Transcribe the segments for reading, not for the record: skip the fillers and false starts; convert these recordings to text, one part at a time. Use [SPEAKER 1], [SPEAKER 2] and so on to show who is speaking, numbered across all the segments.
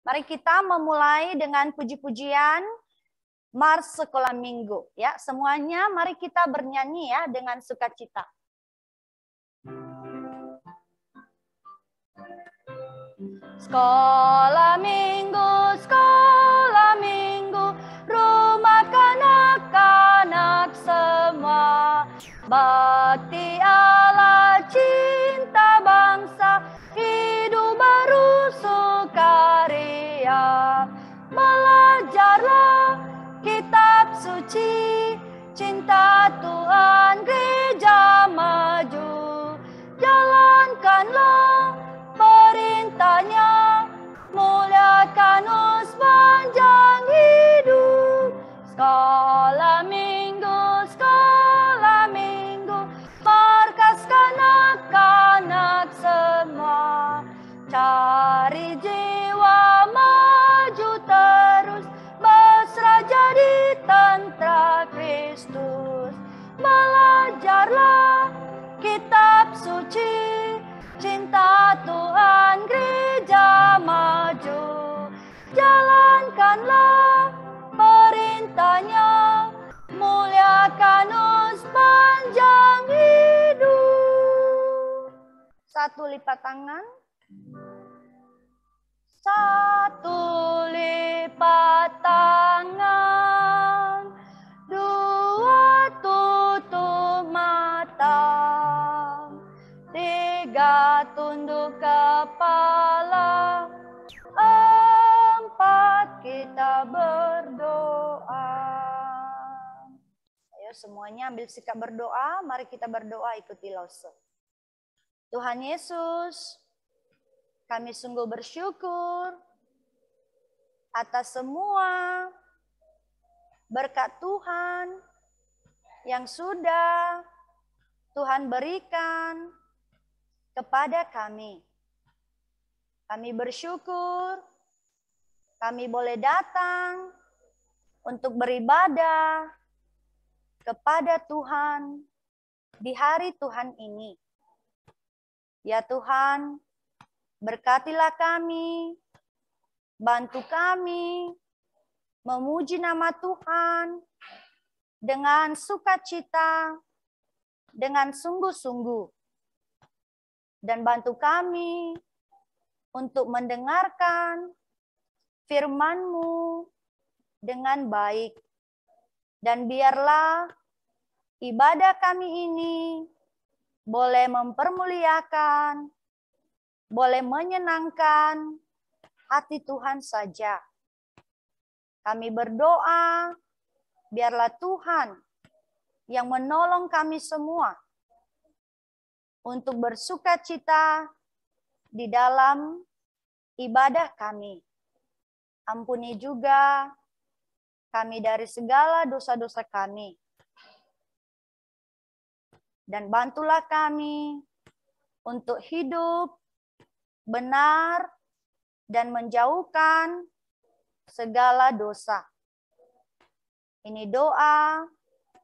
[SPEAKER 1] Mari kita memulai dengan puji-pujian Mars Sekolah Minggu. Ya, semuanya mari kita bernyanyi ya dengan sukacita. Sekolah minggu, rumah kanak-kanak semua. Bakti Allah, cinta bangsa, hidup baru sukaria. Belajarlah kitab suci, cinta Tuhan gereja maju. Jalankanlah perintahnya, muliakan sepanjang hidup. Sekolah minggu, markas kanak-kanak semua. Cari jiwa maju terus, mesra jadi tentara Kristus. Belajarlah kitab suci, cinta Tuhan gereja maju. Jalankanlah perintahnya, muliakan sepanjang hidup. Satu lipat tangan. Satu lipat tangan. Dua tutup mata. Tiga tunduk kepala. Empat kita berdoa. Ayo semuanya ambil sikap berdoa. Mari kita berdoa ikuti Lause. Tuhan Yesus, kami sungguh bersyukur atas semua berkat Tuhan yang sudah Tuhan berikan kepada kami. Kami bersyukur kami boleh datang untuk beribadah kepada Tuhan di hari Tuhan ini. Ya Tuhan, berkatilah kami, bantu kami memuji nama Tuhan dengan sukacita, dengan sungguh-sungguh. Dan bantu kami untuk mendengarkan firman-Mu dengan baik. Dan biarlah ibadah kami ini boleh mempermuliakan, boleh menyenangkan hati Tuhan saja. Kami berdoa, biarlah Tuhan yang menolong kami semua untuk bersukacita di dalam ibadah kami. Ampuni juga kami dari segala dosa-dosa kami. Dan bantulah kami untuk hidup benar dan menjauhkan segala dosa. Ini doa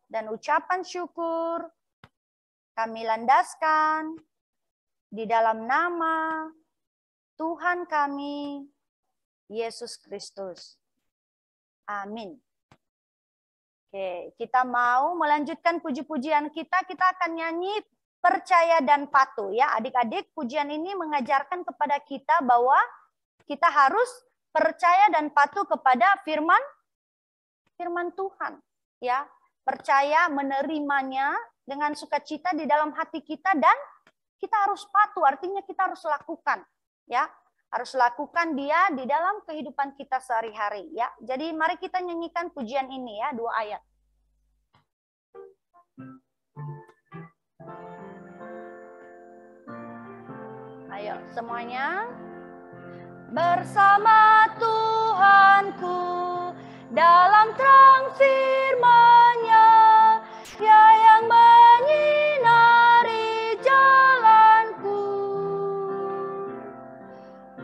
[SPEAKER 1] dan ucapan syukur kami landaskan di dalam nama Tuhan kami, Yesus Kristus. Amin. Oke, kita mau melanjutkan puji-pujian kita. Kita akan nyanyi percaya dan patuh ya. Adik-adik, pujian ini mengajarkan kepada kita bahwa kita harus percaya dan patuh kepada firman Tuhan ya. Percaya menerimanya dengan sukacita di dalam hati kita dan kita harus patuh, artinya kita harus lakukan ya. Harus lakukan dia di dalam kehidupan kita sehari-hari ya. Jadi mari kita nyanyikan pujian ini ya, 2 ayat. Ayo semuanya. Bersama Tuhanku dalam terang firman-Nya, Dia yang menyinari jalanku.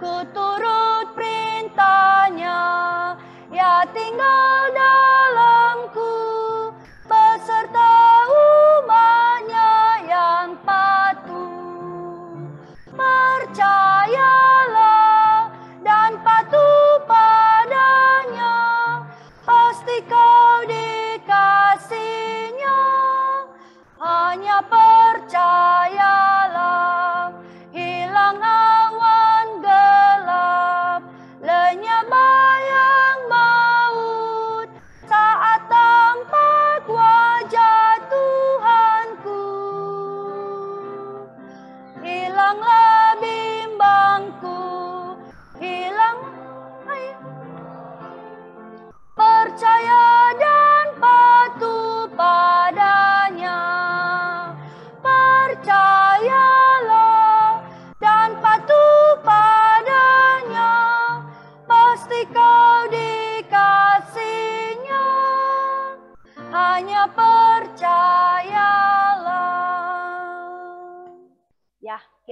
[SPEAKER 1] Ku turut perintah-Nya, Ya tinggal dalamku, beserta umat-Nya yang patuh. Percayalah dan patuh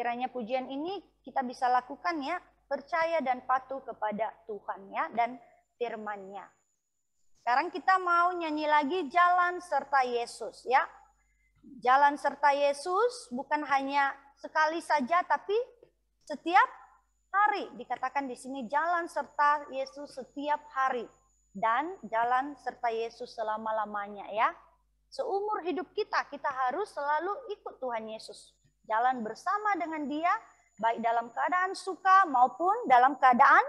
[SPEAKER 1] kiranya pujian ini kita bisa lakukan ya, percaya dan patuh kepada Tuhan ya dan firman-Nya. Sekarang kita mau nyanyi lagi Jalan Serta Yesus ya. Jalan serta Yesus bukan hanya sekali saja tapi setiap hari. Dikatakan di sini jalan serta Yesus setiap hari dan jalan serta Yesus selama-lamanya ya. Seumur hidup kita harus selalu ikut Tuhan Yesus. Jalan bersama dengan Dia, baik dalam keadaan suka maupun dalam keadaan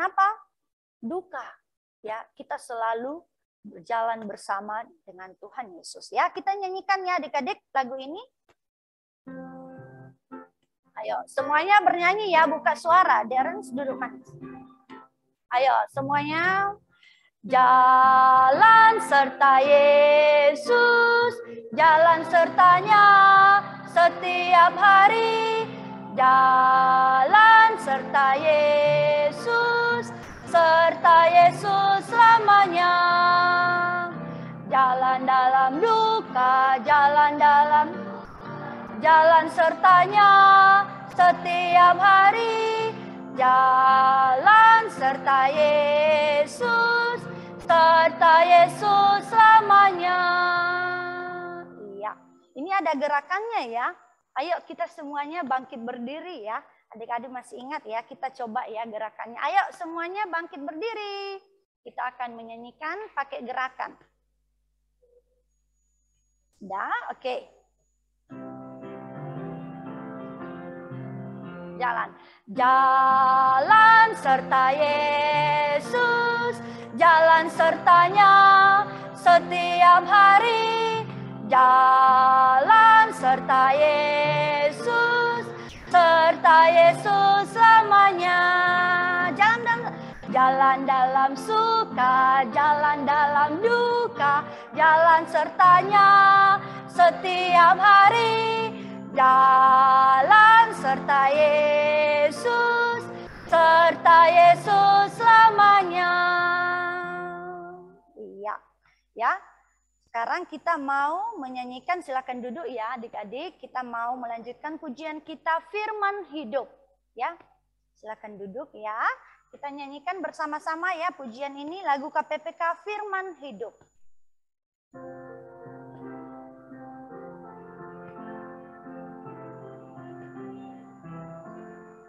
[SPEAKER 1] apa? Duka. Ya, kita selalu berjalan bersama dengan Tuhan Yesus. Ya, kita nyanyikan ya adik-adik lagu ini. Ayo, semuanya bernyanyi ya, buka suara. Darren duduk manis. Ayo, semuanya. Jalan serta Yesus, jalan sertanya setiap hari. Jalan serta Yesus, serta Yesus selamanya. Jalan dalam duka, jalan sertanya setiap hari. Jalan serta Yesus, serta Yesus selamanya. Iya, ini ada gerakannya ya. Ayo kita semuanya bangkit berdiri ya. Adik-adik masih ingat ya, kita coba ya gerakannya. Ayo semuanya bangkit berdiri. Kita akan menyanyikan pakai gerakan. Dah, oke. Jalan serta Yesus, jalan sertanya setiap hari. Jalan serta Yesus, serta Yesus selamanya. Jalan dalam suka, jalan dalam duka, jalan sertanya setiap hari. Jalan serta Yesus, serta Yesus selamanya. Iya, ya. Sekarang kita mau menyanyikan, silakan duduk ya adik-adik. Kita mau melanjutkan pujian kita Firman Hidup, ya. Silakan duduk ya. Kita nyanyikan bersama-sama ya pujian ini, lagu KPPK Firman Hidup.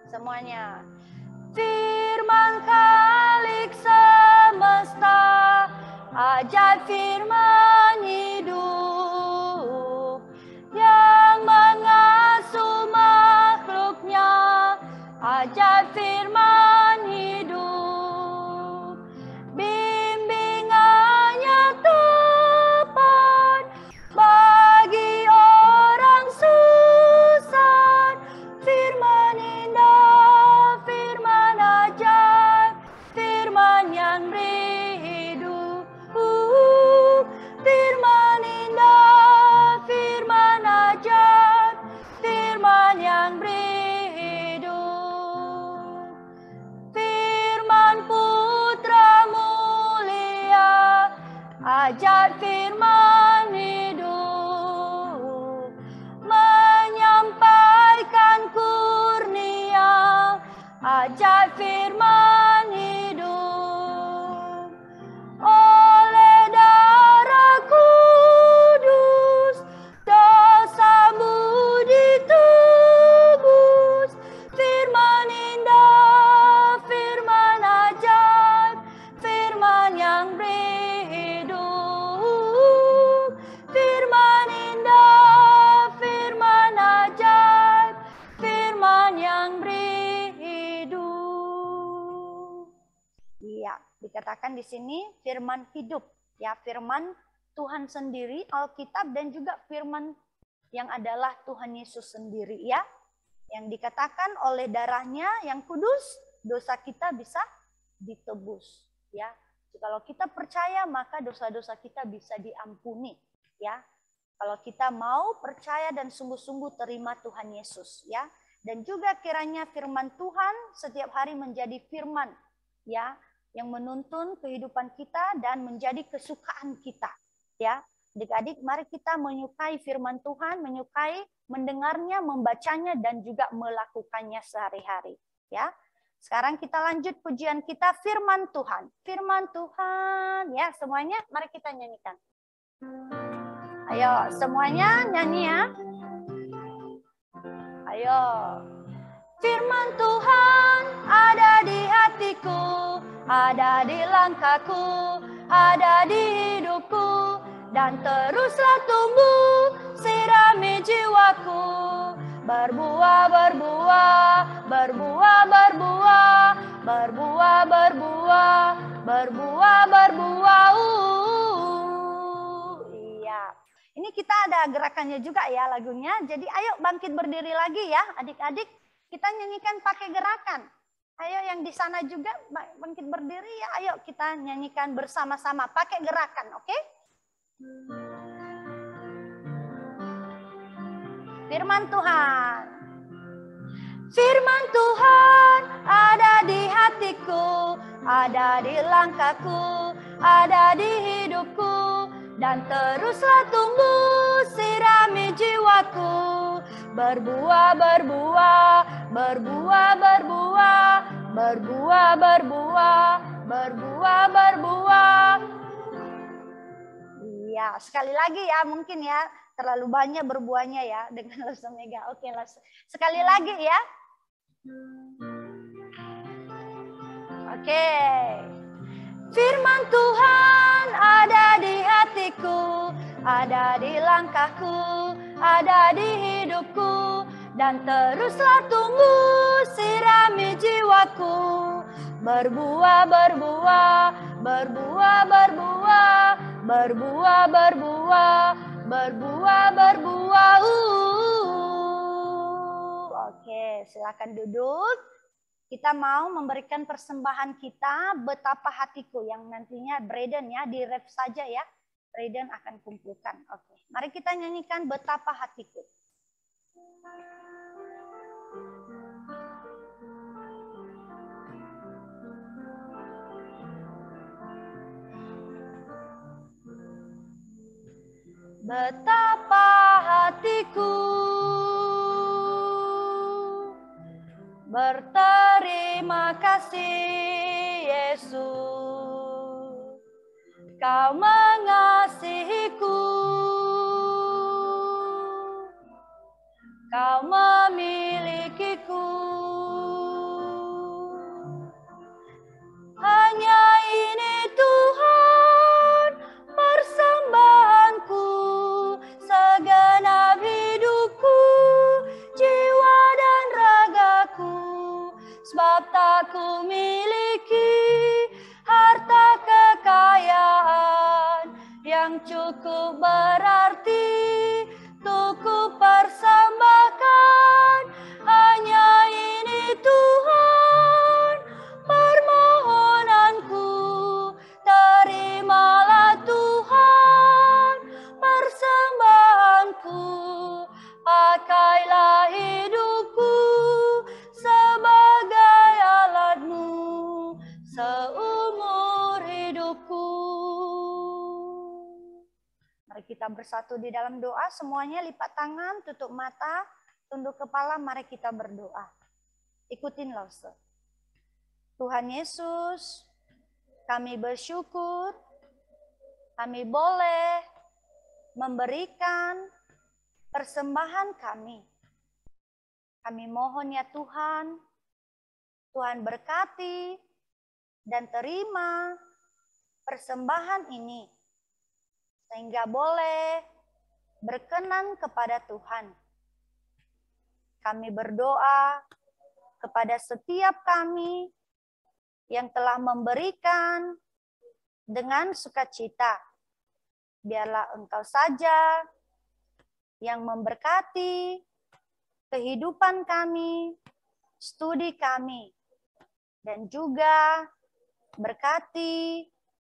[SPEAKER 1] Semuanya. Firman Khalik semesta, ajaib firman hidup yang mengasuh makhluknya, ajaib firman hidup. Bimbingannya tepat bagi orang susah, firman indah, firman ajaib, firman yang beri hidup. Firman indah, firman ajaib, firman yang beri hidup. Firman Putra mulia, ajaib firman hidup, menyampaikan kurnia, ajaib firman hidup. Oleh darah kudus, dosamu ditebus, firman indah, firman ajaib, firman yang beri hidup. Firman indah, firman ajaib, firman yang beri hidup. Iya, dikatakan di sini firman hidup, ya, firman Tuhan sendiri, Alkitab, dan juga firman yang adalah Tuhan Yesus sendiri, ya. Yang dikatakan oleh darahnya yang kudus, dosa kita bisa ditebus, ya. Kalau kita percaya, maka dosa-dosa kita bisa diampuni, ya. Kalau kita mau percaya dan sungguh-sungguh terima Tuhan Yesus, ya. Dan juga kiranya firman Tuhan setiap hari menjadi firman, ya, yang menuntun kehidupan kita dan menjadi kesukaan kita, ya. Adik-adik, mari kita menyukai firman Tuhan, menyukai mendengarnya, membacanya, dan juga melakukannya sehari-hari. Ya, sekarang kita lanjut pujian kita, firman Tuhan. Firman Tuhan, ya semuanya, mari kita nyanyikan. Ayo, semuanya nyanyi ya. Ayo. Firman Tuhan ada di hatiku, ada di langkahku, ada di hidupku. Dan teruslah tumbuh, sirami jiwaku. Berbuah, berbuah, berbuah, berbuah, berbuah, berbuah, berbuah, berbuah. Iya. Ini kita ada gerakannya juga ya lagunya. Jadi ayo bangkit berdiri lagi ya adik-adik. Kita nyanyikan pakai gerakan. Ayo yang di sana juga bangkit berdiri ya. Ayo kita nyanyikan bersama-sama pakai gerakan, oke? Firman Tuhan. Firman Tuhan ada di hatiku, ada di langkahku, ada di hidupku. Dan teruslah tumbuh, sirami jiwaku. Berbuah, berbuah, berbuah, berbuah, berbuah, berbuah, berbuah, berbuah. Iya, sekali lagi ya mungkin ya, terlalu banyak berbuahnya ya dengan Las Omega. Oke, sekali lagi ya. Oke. Firman Tuhan ada di hatiku, ada di langkahku, ada di hidupku. Dan teruslah tumbuh, sirami jiwaku. Berbuah, berbuah, berbuah, berbuah, berbuah, berbuah, berbuah, berbuah. Oke, silakan duduk. Kita mau memberikan persembahan kita, betapa hatiku, yang nantinya Braden ya, di rap saja ya. Braden akan kumpulkan. Oke, mari kita nyanyikan betapa hatiku. Betapa hatiku berterima kasih Yesus, Kau mengasihiku, Kau memilikiku. Hanya ini Tuhan persembahanku, segenap hidupku, jiwa dan ragaku. Sebab tak ku miliki harta kekayaan yang cukup berarti untuk ku persembahkan. Hanya ini Tuhan permohonanku, terimalah Tuhan persembahanku. Pakailah hidupku sebagai alatmu seumur hidupku. Mari kita bersatu di dalam doa, semuanya lipat tangan, tutup mata, tunduk kepala, mari kita berdoa. Ikutinlah Ustaz. Tuhan Yesus, kami bersyukur, kami boleh memberikan persembahan kami. Kami mohon ya Tuhan, Tuhan berkati dan terima persembahan ini, sehingga boleh berkenan kepada Tuhan. Kami berdoa kepada setiap kami yang telah memberikan dengan sukacita. Biarlah Engkau saja yang memberkati kehidupan kami, studi kami, dan juga berkati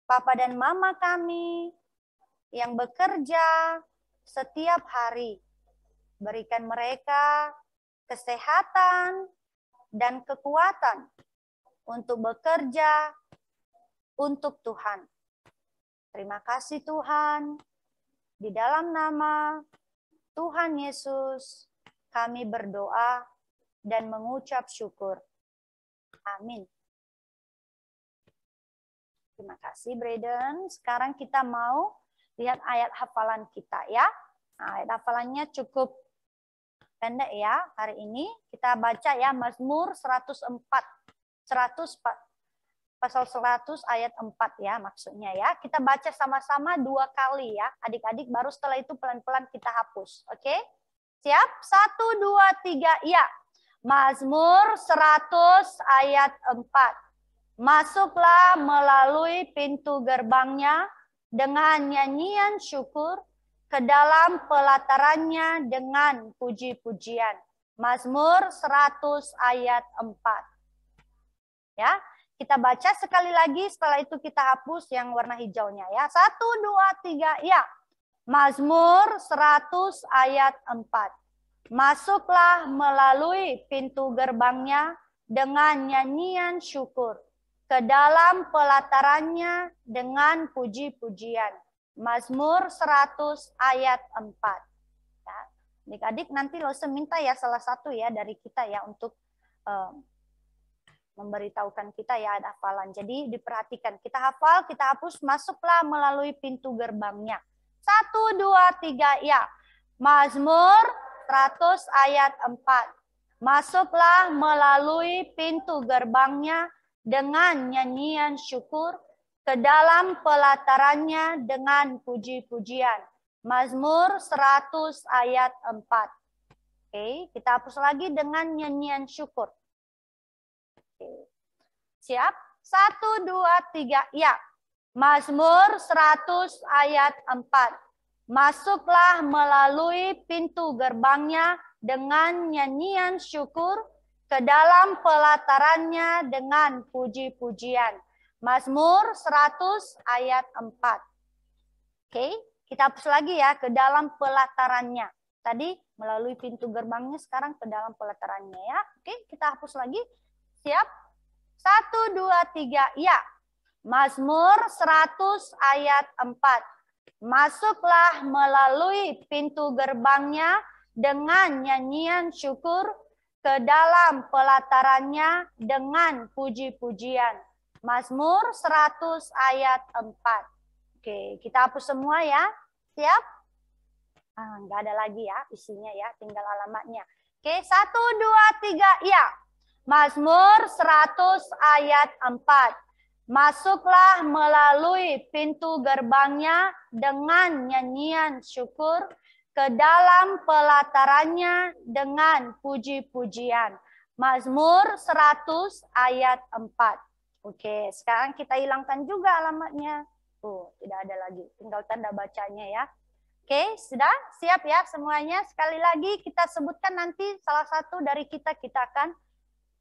[SPEAKER 1] Papa dan Mama kami yang bekerja setiap hari. Berikan mereka kesehatan dan kekuatan untuk bekerja untuk Tuhan. Terima kasih Tuhan. Di dalam nama Tuhan Yesus kami berdoa dan mengucap syukur. Amin. Terima kasih, Braden. Sekarang kita mau lihat ayat hafalan kita ya. Nah, ayat hafalannya cukup pendek ya hari ini. Kita baca ya Mazmur 104. Pasal 100 ayat 4 ya maksudnya ya. Kita baca sama-sama 2 kali ya. Adik-adik baru setelah itu pelan-pelan kita hapus. Oke? Siap? 1, 2, 3. Ya. Mazmur 100 ayat 4. Masuklah melalui pintu gerbangnya dengan nyanyian syukur, ke dalam pelatarannya dengan puji-pujian. Mazmur 100 ayat 4. Ya. Kita baca sekali lagi, setelah itu kita hapus yang warna hijaunya ya. 1, 2, 3, ya. Mazmur 100 ayat 4. Masuklah melalui pintu gerbangnya dengan nyanyian syukur, ke dalam pelatarannya dengan puji-pujian. Mazmur 100 ayat 4. Ya. Adik-adik nanti Lose minta ya salah satu ya dari kita ya untuk memberitahukan kita ya ada hafalan. Jadi diperhatikan. Kita hafal, kita hapus, masuklah melalui pintu gerbangnya. 1, 2, 3, ya. Mazmur 100 ayat 4. Masuklah melalui pintu gerbangnya dengan nyanyian syukur, ke dalam pelatarannya dengan puji-pujian. Mazmur 100 ayat 4. Oke, kita hapus lagi dengan nyanyian syukur. Siap? 1, 2, 3, ya. Mazmur 100 ayat 4. Masuklah melalui pintu gerbangnya dengan nyanyian syukur, ke dalam pelatarannya dengan puji-pujian. Mazmur 100 ayat 4. Oke, kita hapus lagi ya, ke dalam pelatarannya. Tadi melalui pintu gerbangnya, sekarang ke dalam pelatarannya ya. Oke, kita hapus lagi. Siap? 1, 2, 3, ya. Mazmur 100 ayat 4. Masuklah melalui pintu gerbangnya dengan nyanyian syukur, ke dalam pelatarannya dengan puji-pujian. Mazmur 100 ayat 4. Oke, kita hapus semua ya. Siap? Nggak ada lagi ya isinya ya, tinggal alamatnya. Oke, 1, 2, 3, ya. Mazmur 100 ayat 4. Masuklah melalui pintu gerbangnya dengan nyanyian syukur, ke dalam pelatarannya dengan puji-pujian. Mazmur 100 ayat 4. Oke, sekarang kita hilangkan juga alamatnya. Tidak ada lagi, tinggal tanda bacanya ya. Oke, sudah siap ya semuanya? Sekali lagi kita sebutkan nanti salah satu dari kita akan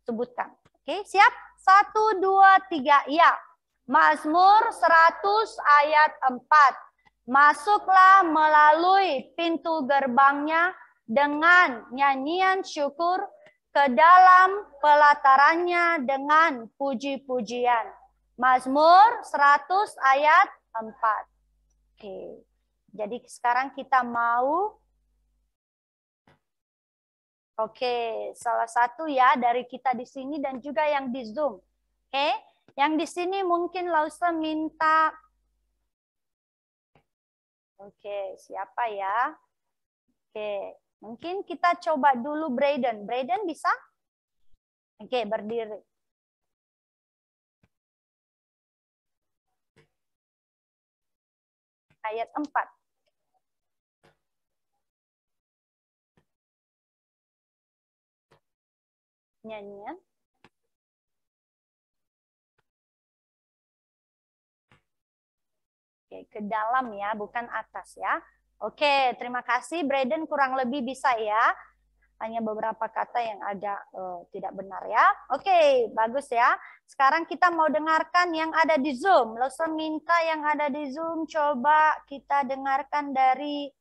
[SPEAKER 1] sebutkan. Oke, siap? 1, 2, 3, ya. Mazmur 100 ayat 4. Masuklah melalui pintu gerbangnya dengan nyanyian syukur, ke dalam pelatarannya dengan puji-pujian. Mazmur 100 ayat 4. Oke. Jadi sekarang kita mau salah satu ya dari kita di sini dan juga yang di Zoom. Oke, yang di sini mungkin Lause minta. Oke, siapa ya? Oke, mungkin kita coba dulu Braden. Braden bisa? Oke, berdiri. Ayat 4. Nyanyian. Oke, ke dalam ya, bukan atas ya. Oke, terima kasih Braden, kurang lebih bisa ya. Hanya beberapa kata yang agak tidak benar ya. Oke, bagus ya. Sekarang kita mau dengarkan yang ada di Zoom. Lause minta yang ada di Zoom coba kita dengarkan dari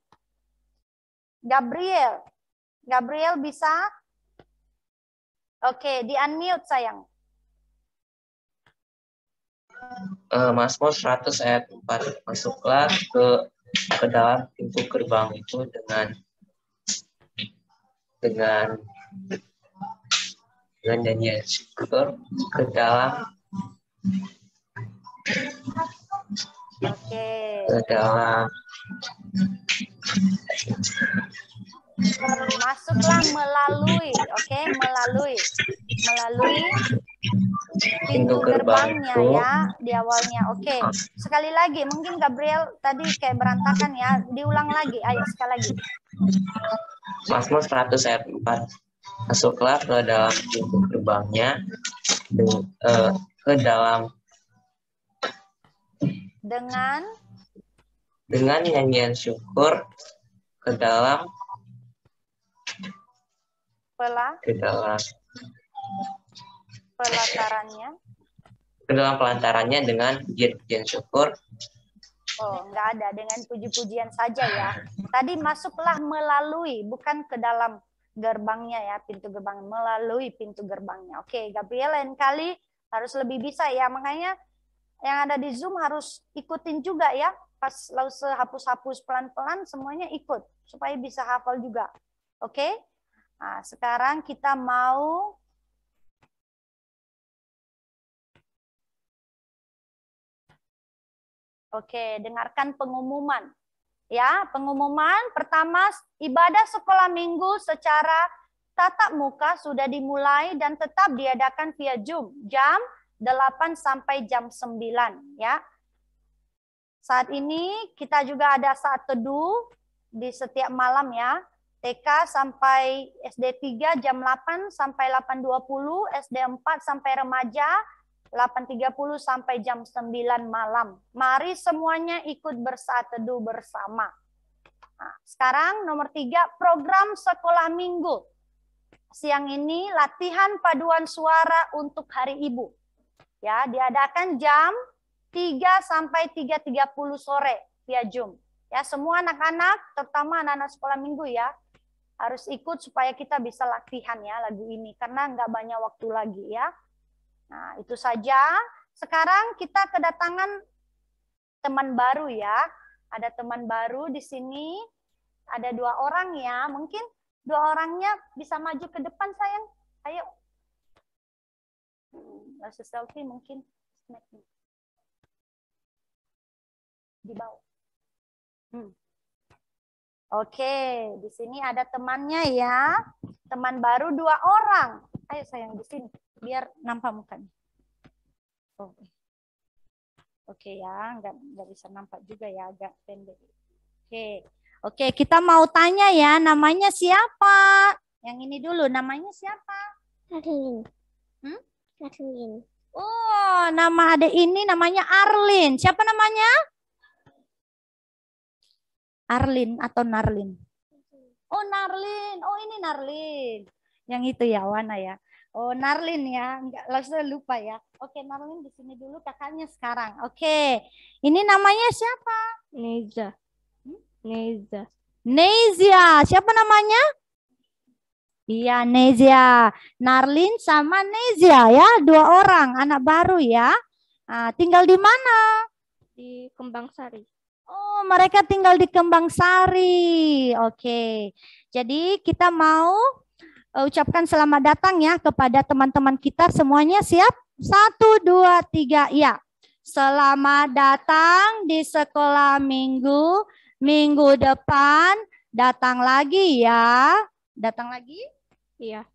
[SPEAKER 1] Gabriel. Gabriel bisa? Oke, di-unmute sayang.
[SPEAKER 2] Mazmur 100 ayat 4. Masuklah ke ke dalam pintu gerbang itu dengan nyanyian syukur ke dalam
[SPEAKER 1] masuklah melalui, melalui pintu gerbangnya ya di awalnya. Sekali lagi, mungkin Gabriel tadi kayak berantakan ya, diulang lagi, ayo sekali lagi.
[SPEAKER 2] Mazmur 100 ayat 4. Masuklah ke dalam pintu gerbangnya ke dalam dengan nyanyian syukur ke dalam pelatarannya dengan pujian syukur.
[SPEAKER 1] Oh, enggak ada, dengan puji-pujian saja ya. Tadi masuklah melalui, bukan ke dalam gerbangnya ya, pintu gerbang, melalui pintu gerbangnya. Oke, Gabriel lain kali harus lebih bisa ya, makanya yang ada di Zoom harus ikutin juga ya. Pas Lause hapus-hapus pelan-pelan semuanya ikut supaya bisa hafal juga. Oke? Nah, sekarang kita mau dengarkan pengumuman. Ya, pengumuman pertama, ibadah sekolah minggu secara tatap muka sudah dimulai dan tetap diadakan via Zoom jam 8 sampai jam 9 ya. Saat ini kita juga ada saat teduh di setiap malam ya. TK sampai SD 3 jam 8 sampai 8.20, SD 4 sampai remaja 8.30 sampai jam 9 malam. Mari semuanya ikut bersaat teduh bersama. Nah, sekarang nomor 3, program sekolah minggu. Siang ini latihan paduan suara untuk Hari Ibu. Ya, diadakan jam 3 sampai 3.30 sore via Zoom. Ya, semua anak-anak, terutama anak-anak sekolah minggu ya, harus ikut supaya kita bisa latihan ya lagu ini karena nggak banyak waktu lagi ya. Nah, itu saja. Sekarang kita kedatangan teman baru ya. Ada teman baru di sini. Ada 2 orang ya. Mungkin 2 orangnya bisa maju ke depan sayang. Ayo. Langsung selfie mungkin. Di bawah. Oke, di sini ada temannya ya. Teman baru 2 orang. Ayo sayang di sini. Biar nampak mukanya. Oke ya, nggak bisa nampak juga ya, agak pendek. Oke, kita mau tanya ya, namanya siapa? Yang ini dulu, namanya siapa?
[SPEAKER 3] Arlin. Arlin.
[SPEAKER 1] Oh, nama adik ini namanya Arlin. Siapa namanya? Arlin atau Narlin? Oh, Narlin. Oh, ini Narlin. Yang itu ya, Wana ya. Oh, Narlin ya, enggak langsung lupa ya. Oke, Narlin di sini dulu, kakaknya sekarang. Oke, ini namanya siapa?
[SPEAKER 3] Neza.
[SPEAKER 1] Nezia. Siapa namanya? Iya, Nezia. Narlin sama Nezia ya, 2 orang, anak baru ya. Nah, tinggal di mana?
[SPEAKER 3] Di Kembang Sari.
[SPEAKER 1] Oh, mereka tinggal di Kembang Sari. Oke, jadi kita mau ucapkan selamat datang ya kepada teman-teman kita semuanya. Siap? 1, 2, 3, ya. Selamat datang di sekolah minggu. Minggu depan datang lagi ya. Datang lagi?
[SPEAKER 3] Iya.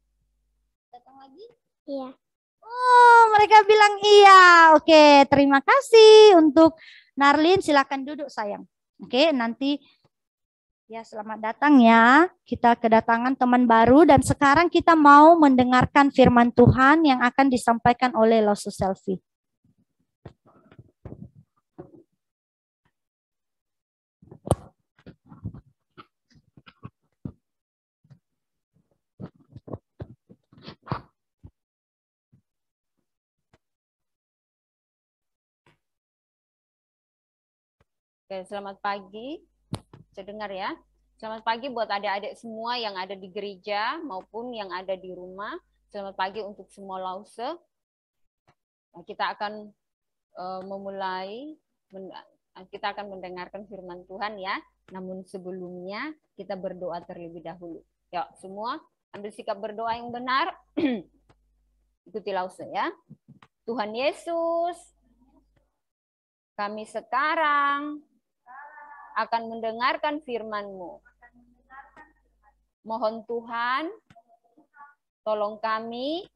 [SPEAKER 1] Datang lagi?
[SPEAKER 3] Iya.
[SPEAKER 1] Oh, mereka bilang iya. Oke, terima kasih untuk Narlin. Silakan duduk sayang. Oke, nanti ya, selamat datang ya. Kita kedatangan teman baru dan sekarang kita mau mendengarkan firman Tuhan yang akan disampaikan oleh Lause Selfie.
[SPEAKER 4] Oke, selamat pagi. Saya dengar ya. Selamat pagi buat adik-adik semua yang ada di gereja maupun yang ada di rumah. Selamat pagi untuk semua Lause. Kita akan memulai kita akan mendengarkan firman Tuhan ya. Namun sebelumnya kita berdoa terlebih dahulu. Yuk, semua ambil sikap berdoa yang benar. Ikuti lause ya. Tuhan Yesus, kami sekarang akan mendengarkan firman-Mu. Mohon Tuhan, tolong kami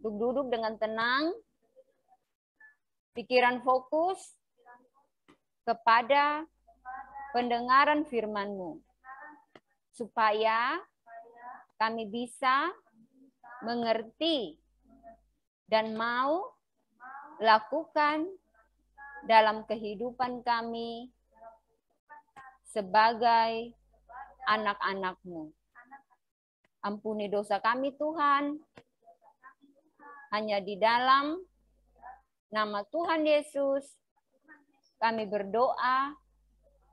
[SPEAKER 4] duduk dengan tenang, pikiran fokus kepada pendengaran firman-Mu, supaya kami bisa mengerti dan mau lakukan dalam kehidupan kami sebagai anak-anak-Mu. Ampuni dosa kami Tuhan, hanya di dalam nama Tuhan Yesus kami berdoa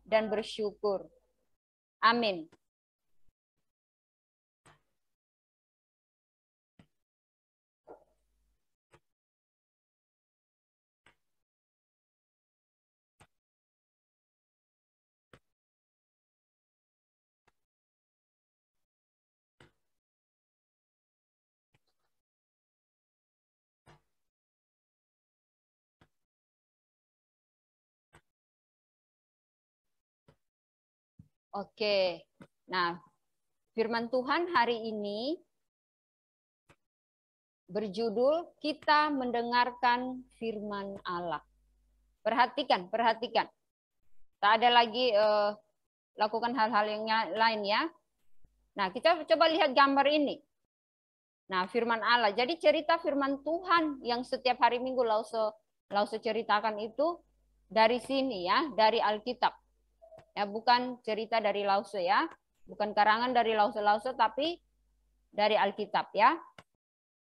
[SPEAKER 4] dan bersyukur. Amin. Oke, nah firman Tuhan hari ini berjudul kita mendengarkan firman Allah. Perhatikan. Tak ada lagi lakukan hal-hal yang lain ya. Nah, kita coba lihat gambar ini. Nah, firman Allah. Jadi cerita firman Tuhan yang setiap hari Minggu Lause ceritakan itu dari sini ya, dari Alkitab. Ya, bukan cerita dari Lause ya. Bukan karangan dari Lause, tapi dari Alkitab ya.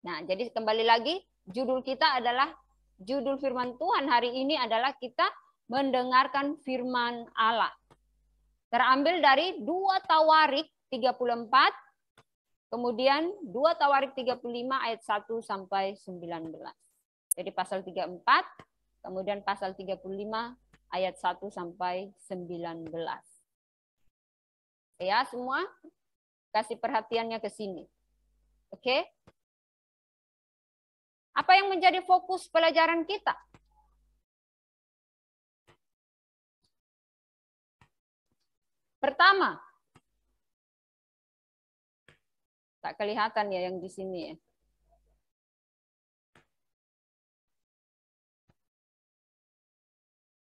[SPEAKER 4] Nah, jadi kembali lagi, judul kita adalah, judul firman Tuhan hari ini adalah kita mendengarkan firman Allah. Terambil dari 2 Tawarik 34, kemudian 2 Tawarik 35 ayat 1 sampai 19. Jadi pasal 34, kemudian pasal 35 ayat 1 sampai 19. Ya, semua kasih perhatiannya ke sini. Oke? Apa yang menjadi fokus pelajaran kita? Pertama, tak kelihatan ya yang di sini ya.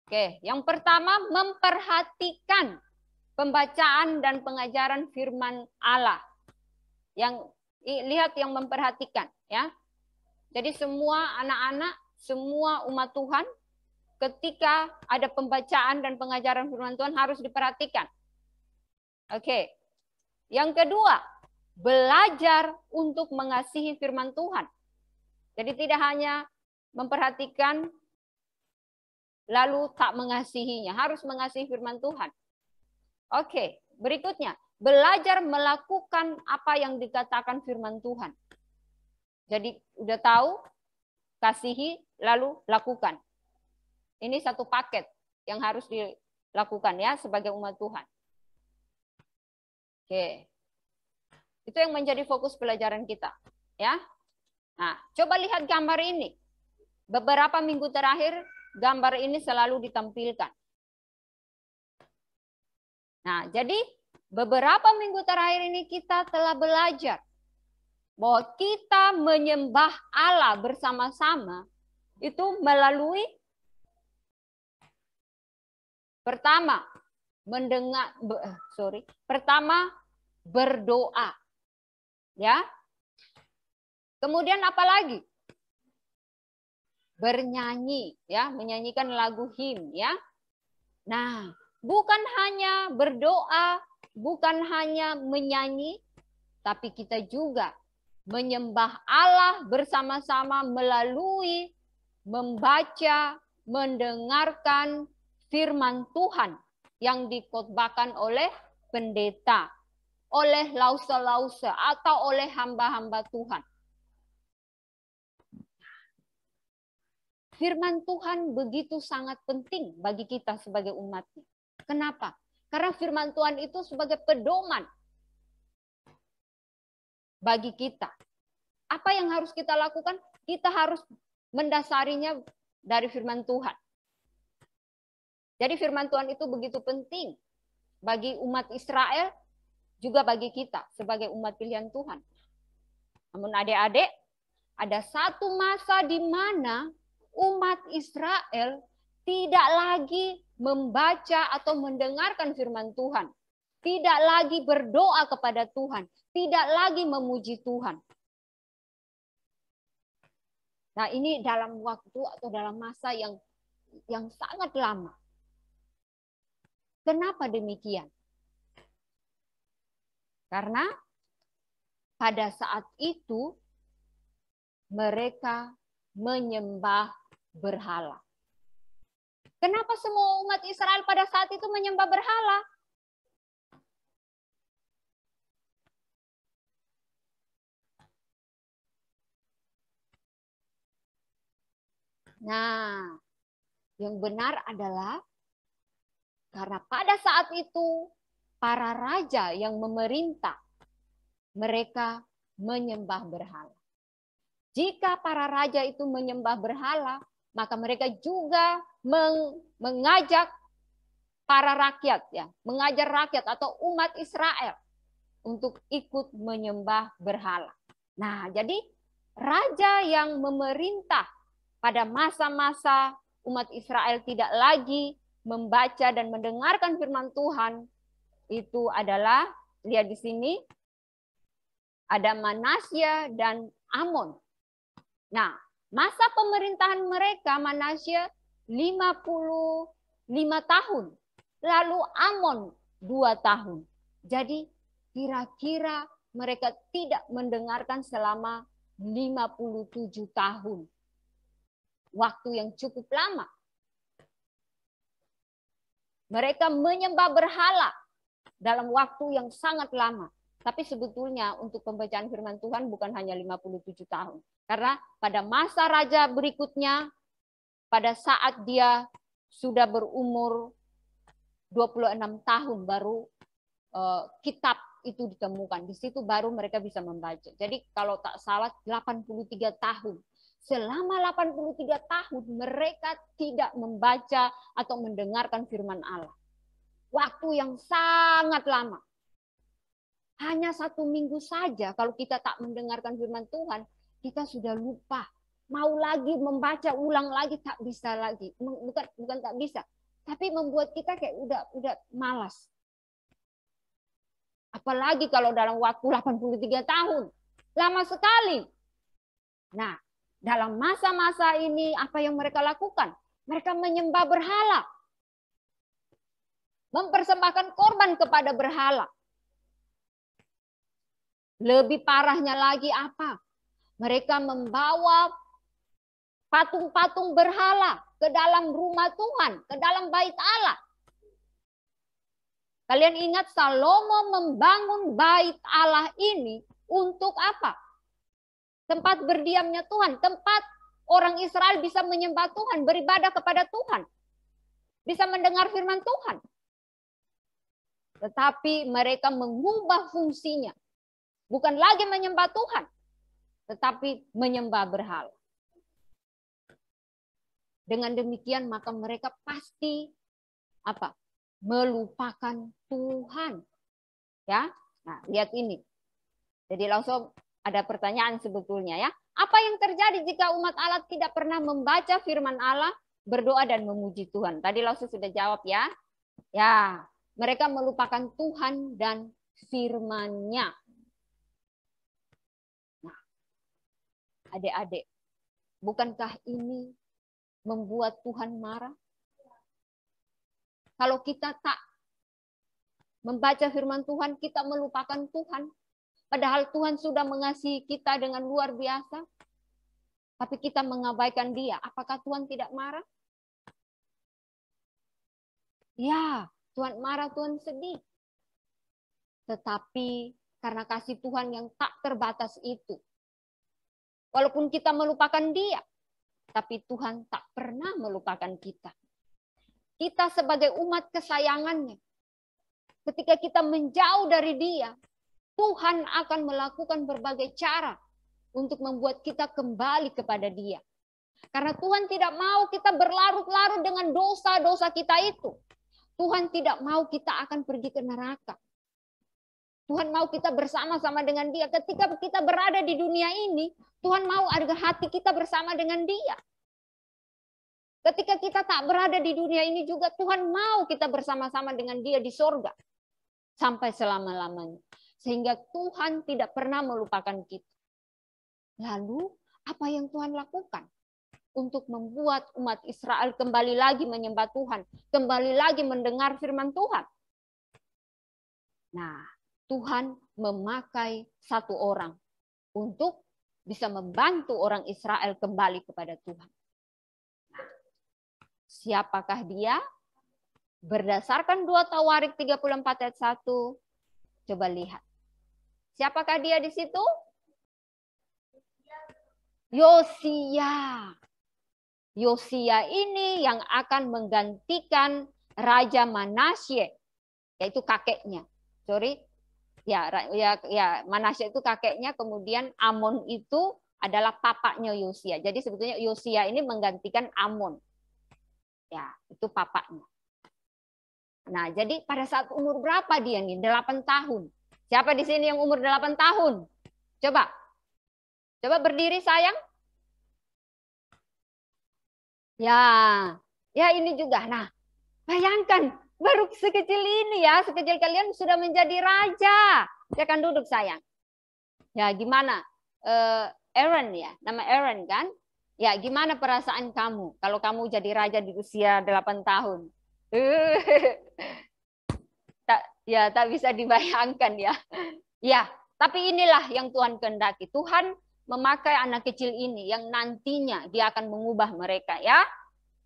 [SPEAKER 4] Oke, yang pertama memperhatikan pembacaan dan pengajaran firman Allah. Yang lihat yang memperhatikan ya. Jadi semua anak-anak, semua umat Tuhan ketika ada pembacaan dan pengajaran firman Tuhan harus diperhatikan. Oke. Yang kedua, belajar untuk mengasihi firman Tuhan. Jadi tidak hanya memperhatikan lalu tak mengasihinya, harus mengasihi firman Tuhan. Oke, berikutnya, belajar melakukan apa yang dikatakan firman Tuhan. Jadi udah tahu, kasihi, lalu lakukan. Ini satu paket yang harus dilakukan ya sebagai umat Tuhan. Oke. Itu yang menjadi fokus pelajaran kita, ya. Nah, coba lihat gambar ini. Beberapa minggu terakhir gambar ini selalu ditampilkan. Nah, jadi beberapa minggu terakhir ini kita telah belajar bahwa kita menyembah Allah bersama-sama itu melalui pertama berdoa. Ya. Kemudian apa lagi? Bernyanyi, ya, menyanyikan lagu him, ya. Nah, bukan hanya berdoa, bukan hanya menyanyi, tapi kita juga menyembah Allah bersama-sama melalui membaca, mendengarkan firman Tuhan yang dikhotbahkan oleh pendeta, oleh lause-lause atau oleh hamba-hamba Tuhan. firman Tuhan begitu sangat penting bagi kita sebagai umatnya. Kenapa? Karena firman Tuhan itu sebagai pedoman bagi kita. Apa yang harus kita lakukan? Kita harus mendasarinya dari firman Tuhan. Jadi firman Tuhan itu begitu penting bagi umat Israel, juga bagi kita sebagai umat pilihan Tuhan. Namun adik-adik, ada satu masa di mana umat Israel tidak lagi membaca atau mendengarkan firman Tuhan. Tidak lagi berdoa kepada Tuhan. Tidak lagi memuji Tuhan. Nah, ini dalam waktu atau dalam masa yang sangat lama. Kenapa demikian? Karena pada saat itu mereka menyembah berhala. Kenapa semua umat Israel pada saat itu menyembah berhala? Nah, yang benar adalah karena pada saat itu para raja yang memerintah, mereka menyembah berhala. Jika para raja itu menyembah berhala, maka mereka juga mengajak para rakyat, ya, mengajar rakyat atau umat Israel untuk ikut menyembah berhala. Nah, jadi raja yang memerintah pada masa-masa umat Israel tidak lagi membaca dan mendengarkan firman Tuhan, itu adalah, lihat di sini, ada Manasya dan Amon. Nah, masa pemerintahan mereka, Manasya 55 tahun, lalu Amon 2 tahun. Jadi kira-kira mereka tidak mendengarkan selama 57 tahun. Waktu yang cukup lama. Mereka menyembah berhala dalam waktu yang sangat lama. Tapi sebetulnya untuk pembacaan firman Tuhan bukan hanya 57 tahun. Karena pada masa raja berikutnya, pada saat dia sudah berumur 26 tahun, baru kitab itu ditemukan. Di situ baru mereka bisa membaca. Jadi kalau tak salah 83 tahun. Selama 83 tahun mereka tidak membaca atau mendengarkan firman Allah. Waktu yang sangat lama. Hanya 1 minggu saja kalau kita tak mendengarkan firman Tuhan, kita sudah lupa. Mau lagi membaca ulang lagi tak bisa lagi. Bukan tak bisa, tapi membuat kita kayak udah malas. Apalagi kalau dalam waktu 83 tahun. Lama sekali. Nah, dalam masa-masa ini apa yang mereka lakukan? Mereka menyembah berhala. Mempersembahkan korban kepada berhala. Lebih parahnya lagi apa? Mereka membawa patung-patung berhala ke dalam rumah Tuhan, ke dalam bait Allah. Kalian ingat Salomo membangun bait Allah ini untuk apa? Tempat berdiamnya Tuhan, tempat orang Israel bisa menyembah Tuhan, beribadah kepada Tuhan. Bisa mendengar firman Tuhan. Tetapi mereka mengubah fungsinya. Bukan lagi menyembah Tuhan, tetapi menyembah berhala. Dengan demikian maka mereka pasti apa? Melupakan Tuhan. Ya. Nah, lihat ini. Jadi langsung ada pertanyaan sebetulnya, ya. Apa yang terjadi jika umat Allah tidak pernah membaca firman Allah, berdoa dan memuji Tuhan? Tadi langsung sudah jawab, ya. Ya, mereka melupakan Tuhan dan firman-Nya. Nah, adik-adik, bukankah ini membuat Tuhan marah? Kalau kita tak membaca firman Tuhan, kita melupakan Tuhan. Padahal Tuhan sudah mengasihi kita dengan luar biasa. Tapi kita mengabaikan Dia. Apakah Tuhan tidak marah? Ya, Tuhan marah, Tuhan sedih. Tetapi karena kasih Tuhan yang tak terbatas itu. Walaupun kita melupakan Dia. tapi Tuhan tak pernah melupakan kita. Kita sebagai umat kesayangannya, ketika kita menjauh dari Dia, Tuhan akan melakukan berbagai cara untuk membuat kita kembali kepada Dia. Karena Tuhan tidak mau kita berlarut-larut dengan dosa-dosa kita itu. Tuhan tidak mau kita akan pergi ke neraka. Tuhan mau kita bersama-sama dengan Dia. Ketika kita berada di dunia ini, Tuhan mau agar hati kita bersama dengan Dia. Ketika kita tak berada di dunia ini juga, Tuhan mau kita bersama-sama dengan Dia di sorga. Sampai selama-lamanya. Sehingga Tuhan tidak pernah melupakan kita. Lalu, apa yang Tuhan lakukan? Untuk membuat umat Israel kembali lagi menyembah Tuhan. Kembali lagi mendengar firman Tuhan. Nah, Tuhan memakai satu orang untuk bisa membantu orang Israel kembali kepada Tuhan. Nah, siapakah dia? Berdasarkan 2 Tawarik 34 ayat 1, coba lihat. Siapakah dia di situ? Yosia. Yosia ini yang akan menggantikan Raja Manasye, yaitu kakeknya. Manasye itu kakeknya, kemudian Amon itu adalah papaknya Yosia. Jadi sebetulnya Yosia ini menggantikan Amon. Ya, itu papaknya. Nah, jadi pada saat umur berapa dia nih? 8 tahun. Siapa di sini yang umur 8 tahun? Coba. Coba berdiri sayang. Ya ini juga. Nah, bayangkan baru sekecil ini ya, sekecil kalian sudah menjadi raja. Silakan duduk sayang. Ya, gimana? Aaron ya, nama Aaron kan? Ya, gimana perasaan kamu kalau kamu jadi raja di usia 8 tahun? Tak bisa dibayangkan ya. Ya, tapi inilah yang Tuhan kehendaki. Tuhan memakai anak kecil ini yang nantinya dia akan mengubah mereka ya,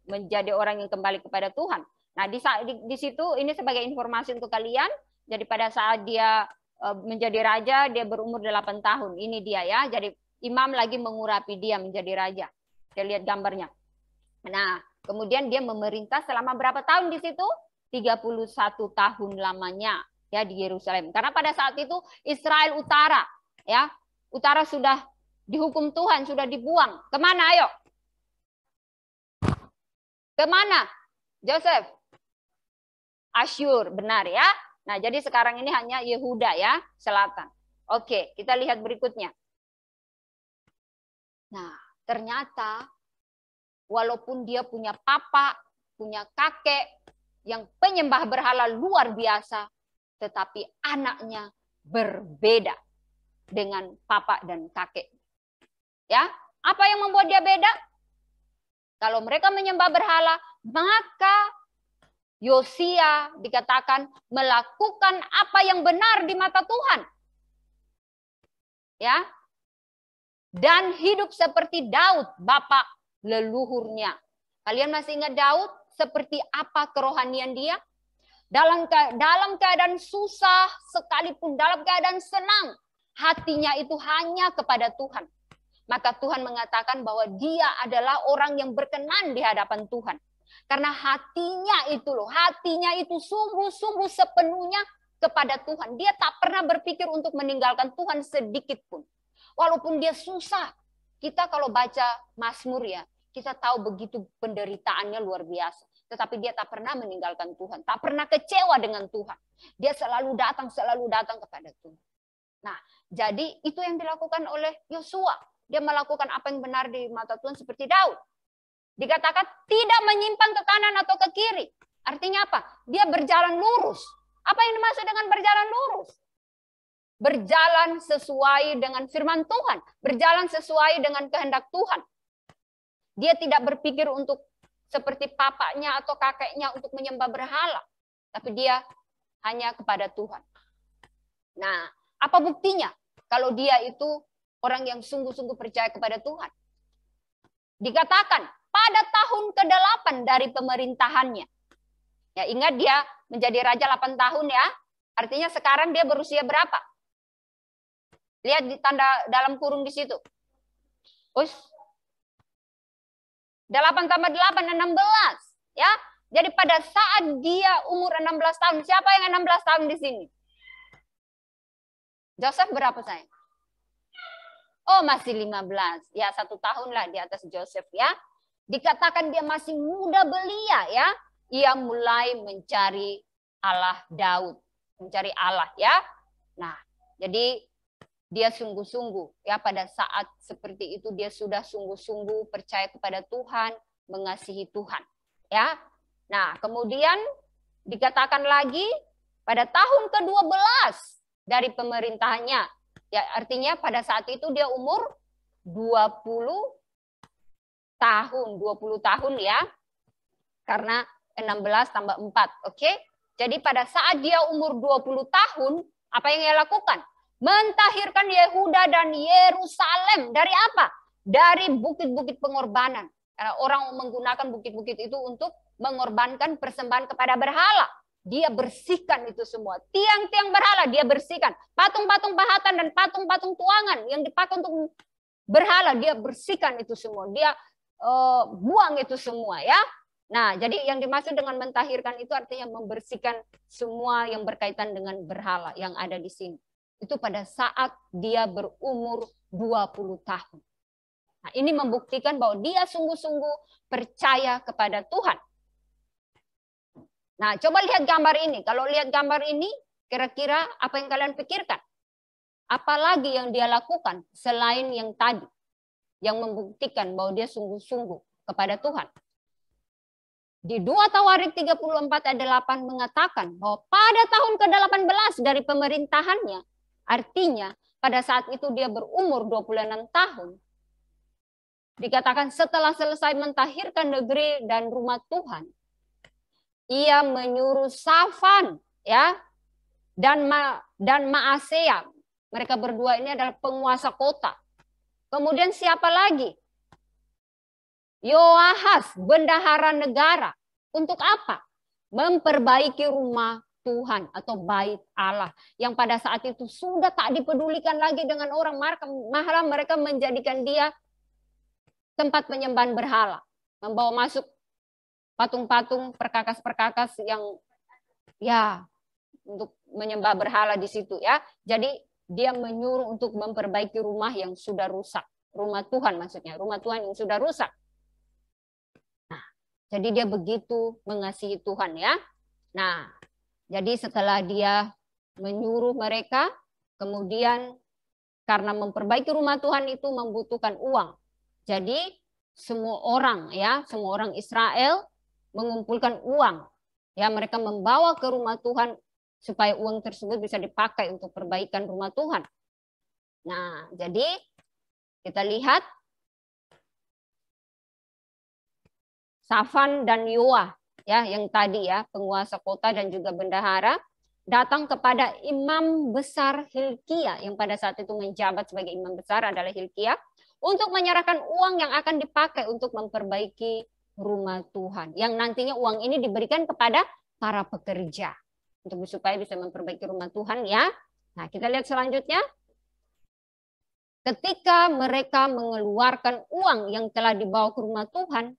[SPEAKER 4] menjadi orang yang kembali kepada Tuhan. Nah, di situ ini sebagai informasi untuk kalian. Jadi pada saat dia menjadi raja, dia berumur 8 tahun. Ini dia ya. Jadi imam lagi mengurapi dia menjadi raja. Kita lihat gambarnya. Nah, kemudian dia memerintah selama berapa tahun di situ? 31 tahun lamanya ya di Yerusalem. Karena pada saat itu Israel Utara ya, Utara sudah dihukum Tuhan, sudah dibuang. Kemana ayo? Kemana? Joseph? Asyur, benar ya. Nah, jadi sekarang ini hanya Yehuda ya, selatan. Oke, kita lihat berikutnya. Nah, ternyata walaupun dia punya papa, punya kakek yang penyembah berhala luar biasa, tetapi anaknya berbeda dengan papa dan kakek. Ya, apa yang membuat dia beda? Kalau mereka menyembah berhala, maka Yosia dikatakan melakukan apa yang benar di mata Tuhan. Ya. Dan hidup seperti Daud, bapak leluhurnya. Kalian masih ingat Daud? Seperti apa kerohanian dia? Dalam keadaan susah, sekalipun dalam keadaan senang, hatinya itu hanya kepada Tuhan. Maka Tuhan mengatakan bahwa dia adalah orang yang berkenan di hadapan Tuhan. Karena hatinya itu sungguh-sungguh sepenuhnya kepada Tuhan. Dia tak pernah berpikir untuk meninggalkan Tuhan sedikit pun. Walaupun dia susah. Kita kalau baca Mazmur ya, kita tahu begitu penderitaannya luar biasa. Tetapi dia tak pernah meninggalkan Tuhan. Tak pernah kecewa dengan Tuhan. Dia selalu datang kepada Tuhan. Nah, jadi itu yang dilakukan oleh Yosua. Dia melakukan apa yang benar di mata Tuhan seperti Daud. Dikatakan tidak menyimpang ke kanan atau ke kiri. Artinya apa? Dia berjalan lurus. Apa yang dimaksud dengan berjalan lurus? Berjalan sesuai dengan firman Tuhan. Berjalan sesuai dengan kehendak Tuhan. Dia tidak berpikir untuk seperti papanya atau kakeknya untuk menyembah berhala. Tapi dia hanya kepada Tuhan. Nah, apa buktinya? Kalau dia itu orang yang sungguh-sungguh percaya kepada Tuhan. Dikatakan pada tahun ke-8 dari pemerintahannya. Ya, ingat dia menjadi raja 8 tahun ya. Artinya sekarang dia berusia berapa? Lihat di tanda dalam kurung di situ. 8 tambah 8, 16. Ya. Jadi pada saat dia umur 16 tahun, siapa yang 16 tahun di sini? Joseph berapa sayang? Oh, masih 15. Ya, 1 tahun lah di atas Joseph ya. Dikatakan dia masih muda belia ya. Ia mulai mencari Allah Daud. Mencari Allah ya. Nah, jadi dia sungguh-sungguh ya, pada saat seperti itu dia sudah sungguh-sungguh percaya kepada Tuhan, mengasihi Tuhan ya. Nah, kemudian dikatakan lagi pada tahun ke-12 dari pemerintahannya. Ya, artinya pada saat itu dia umur 20 tahun ya. Karena 16 tambah 4, oke? Jadi pada saat dia umur 20 tahun, apa yang ia lakukan? Mentahirkan Yehuda dan Yerusalem dari apa? Dari bukit-bukit pengorbanan. Karena orang menggunakan bukit-bukit itu untuk mengorbankan persembahan kepada berhala. Dia bersihkan itu semua. Tiang-tiang berhala dia bersihkan. Patung-patung pahatan dan patung-patung tuangan yang dipakai untuk berhala dia bersihkan itu semua. Dia buang itu semua ya. Nah, jadi yang dimaksud dengan mentahirkan itu artinya membersihkan semua yang berkaitan dengan berhala yang ada di sini. Itu pada saat dia berumur 20 tahun. Nah, ini membuktikan bahwa dia sungguh-sungguh percaya kepada Tuhan. Nah, coba lihat gambar ini. Kalau lihat gambar ini, kira-kira apa yang kalian pikirkan? Apalagi yang dia lakukan selain yang tadi, yang membuktikan bahwa dia sungguh-sungguh kepada Tuhan. Di 2 Tawarik 34 ayat 8 mengatakan bahwa pada tahun ke-18 dari pemerintahannya, artinya pada saat itu dia berumur 26 tahun, dikatakan setelah selesai mentahirkan negeri dan rumah Tuhan, ia menyuruh Safan ya dan Maasea. Mereka berdua ini adalah penguasa kota. Kemudian siapa lagi? Yoahas, bendahara negara. Untuk apa? Memperbaiki rumah Tuhan atau bait Allah. Yang pada saat itu sudah tak dipedulikan lagi dengan orang. Malah mereka menjadikan dia tempat penyembahan berhala. Membawa masuk patung-patung, perkakas-perkakas yang ya untuk menyembah berhala di situ ya. Jadi dia menyuruh untuk memperbaiki rumah yang sudah rusak. Rumah Tuhan maksudnya, rumah Tuhan yang sudah rusak. Nah, jadi dia begitu mengasihi Tuhan ya. Nah, jadi setelah dia menyuruh mereka, kemudian karena memperbaiki rumah Tuhan itu membutuhkan uang. Jadi semua orang ya, semua orang Israel mengumpulkan uang. Ya, mereka membawa ke rumah Tuhan supaya uang tersebut bisa dipakai untuk perbaikan rumah Tuhan. Nah, jadi kita lihat Safan dan Yoah ya, yang tadi ya, penguasa kota dan juga bendahara datang kepada imam besar Hilkia yang pada saat itu menjabat sebagai imam besar adalah Hilkia untuk menyerahkan uang yang akan dipakai untuk memperbaiki rumah Tuhan. Yang nantinya uang ini diberikan kepada para pekerja untuk supaya bisa memperbaiki rumah Tuhan ya. Nah, kita lihat selanjutnya. Ketika mereka mengeluarkan uang yang telah dibawa ke rumah Tuhan,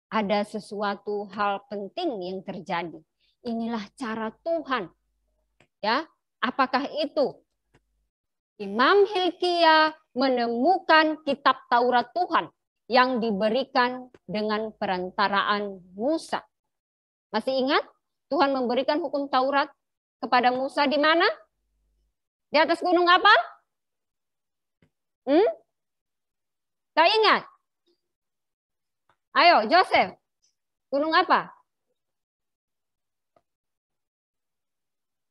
[SPEAKER 4] ada sesuatu hal penting yang terjadi. Inilah cara Tuhan. Ya, apakah itu? Imam Hilkia menemukan kitab Taurat Tuhan yang diberikan dengan perantaraan Musa. Masih ingat? Tuhan memberikan hukum Taurat kepada Musa di mana? Di atas gunung apa? Kau ingat? Ayo, Joseph. Gunung apa?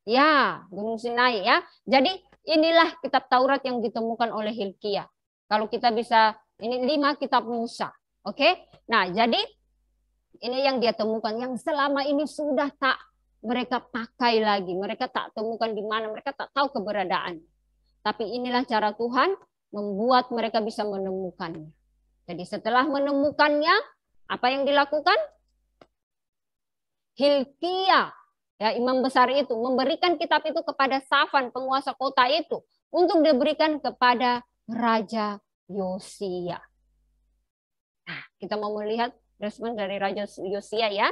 [SPEAKER 4] Ya, Gunung Sinai ya. Jadi inilah kitab Taurat yang ditemukan oleh Hilkia. Kalau kita bisa, ini 5 kitab Musa. Oke? Nah, jadi ini yang dia temukan yang selama ini sudah tak mereka pakai lagi. Mereka tak temukan di mana, mereka tak tahu keberadaan. Tapi inilah cara Tuhan membuat mereka bisa menemukannya. Jadi setelah menemukannya, apa yang dilakukan? Hilkia, ya imam besar itu, memberikan kitab itu kepada Safan, penguasa kota itu, untuk diberikan kepada Raja Yosia. Nah, kita mau melihat respon dari Raja Yosia ya.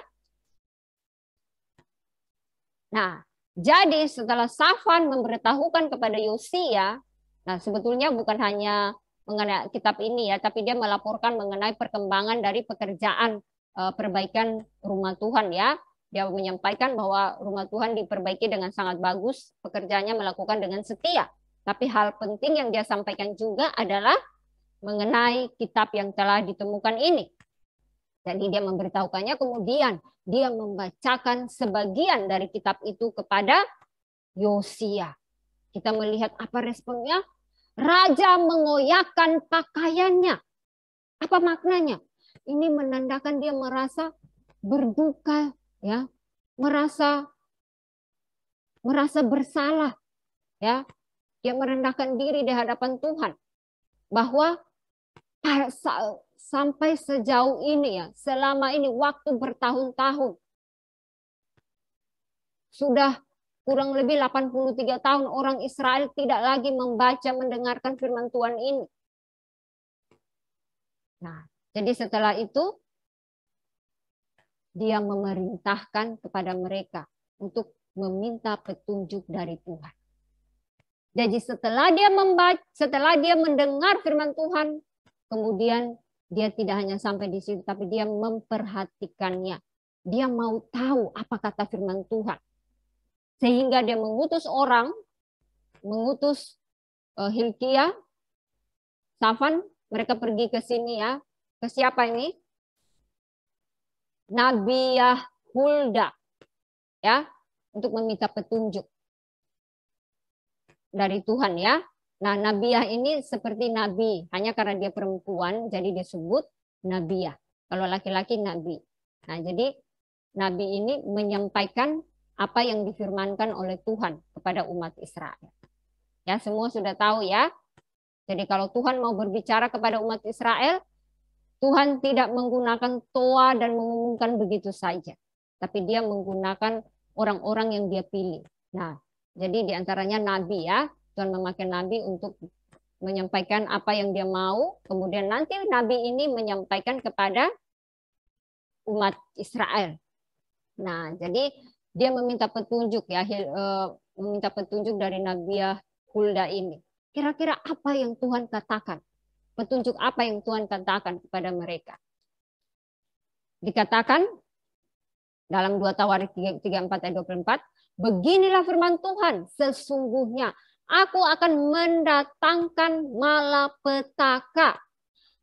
[SPEAKER 4] Nah, jadi setelah Safan memberitahukan kepada Yosia, nah sebetulnya bukan hanya mengenai kitab ini ya, tapi dia melaporkan mengenai perkembangan dari pekerjaan perbaikan rumah Tuhan ya. Dia menyampaikan bahwa rumah Tuhan diperbaiki dengan sangat bagus, pekerjaannya melakukan dengan setia. Tapi hal penting yang dia sampaikan juga adalah mengenai kitab yang telah ditemukan ini. Jadi dia memberitahukannya, kemudian dia membacakan sebagian dari kitab itu kepada Yosia. Kita melihat apa responnya? Raja mengoyakkan pakaiannya. Apa maknanya? Ini menandakan dia merasa berduka, ya, merasa bersalah, ya. Dia merendahkan diri di hadapan Tuhan, bahwa sampai sejauh ini ya, selama ini waktu bertahun-tahun, sudah kurang lebih 83 tahun orang Israel tidak lagi membaca, mendengarkan firman Tuhan ini. Nah, jadi setelah itu dia memerintahkan kepada mereka untuk meminta petunjuk dari Tuhan. Jadi setelah dia mendengar firman Tuhan, kemudian dia tidak hanya sampai di situ, tapi dia memperhatikannya. Dia mau tahu apa kata firman Tuhan. Sehingga dia mengutus Hilkia, Safan, mereka pergi ke sini ya. Ke siapa ini? Nabiah Hulda, ya, untuk meminta petunjuk dari Tuhan ya. Nah, Nabiah ini seperti nabi, hanya karena dia perempuan jadi disebut Nabiah. Kalau laki-laki nabi. Nah, jadi nabi ini menyampaikan apa yang difirmankan oleh Tuhan kepada umat Israel. Ya, semua sudah tahu ya. Jadi kalau Tuhan mau berbicara kepada umat Israel, Tuhan tidak menggunakan toa dan mengumumkan begitu saja. Tapi dia menggunakan orang-orang yang dia pilih. Nah, jadi diantaranya nabi ya. Tuhan memakai nabi untuk menyampaikan apa yang dia mau. Kemudian nanti nabi ini menyampaikan kepada umat Israel. Nah, jadi dia meminta petunjuk ya, meminta petunjuk dari Nabiah Hulda ini. Kira-kira apa yang Tuhan katakan? Petunjuk apa yang Tuhan katakan kepada mereka? Dikatakan dalam 2 Tawarik 34 ayat 24, beginilah firman Tuhan, sesungguhnya aku akan mendatangkan malapetaka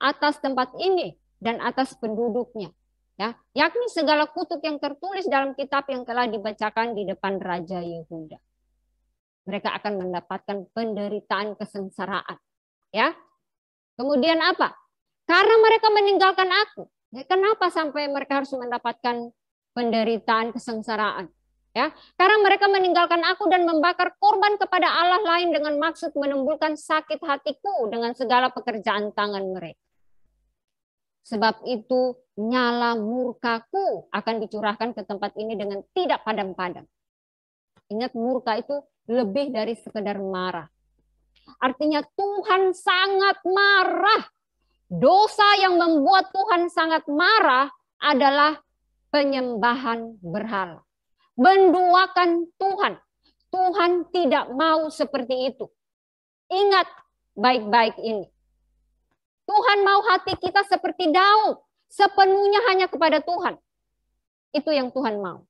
[SPEAKER 4] atas tempat ini dan atas penduduknya. Ya, yakni segala kutuk yang tertulis dalam kitab yang telah dibacakan di depan Raja Yehuda. Mereka akan mendapatkan penderitaan kesengsaraan. Ya. Kemudian apa? Karena mereka meninggalkan aku. Ya, kenapa sampai mereka harus mendapatkan penderitaan kesengsaraan? Ya, karena mereka meninggalkan aku dan membakar korban kepada Allah lain dengan maksud menimbulkan sakit hatiku dengan segala pekerjaan tangan mereka. Sebab itu nyala murkaku akan dicurahkan ke tempat ini dengan tidak padam-padam. Ingat, murka itu lebih dari sekedar marah. Artinya Tuhan sangat marah. Dosa yang membuat Tuhan sangat marah adalah penyembahan berhala. Menduakan Tuhan. Tuhan tidak mau seperti itu. Ingat baik-baik ini. Tuhan mau hati kita seperti Daud, sepenuhnya hanya kepada Tuhan. Itu yang Tuhan mau.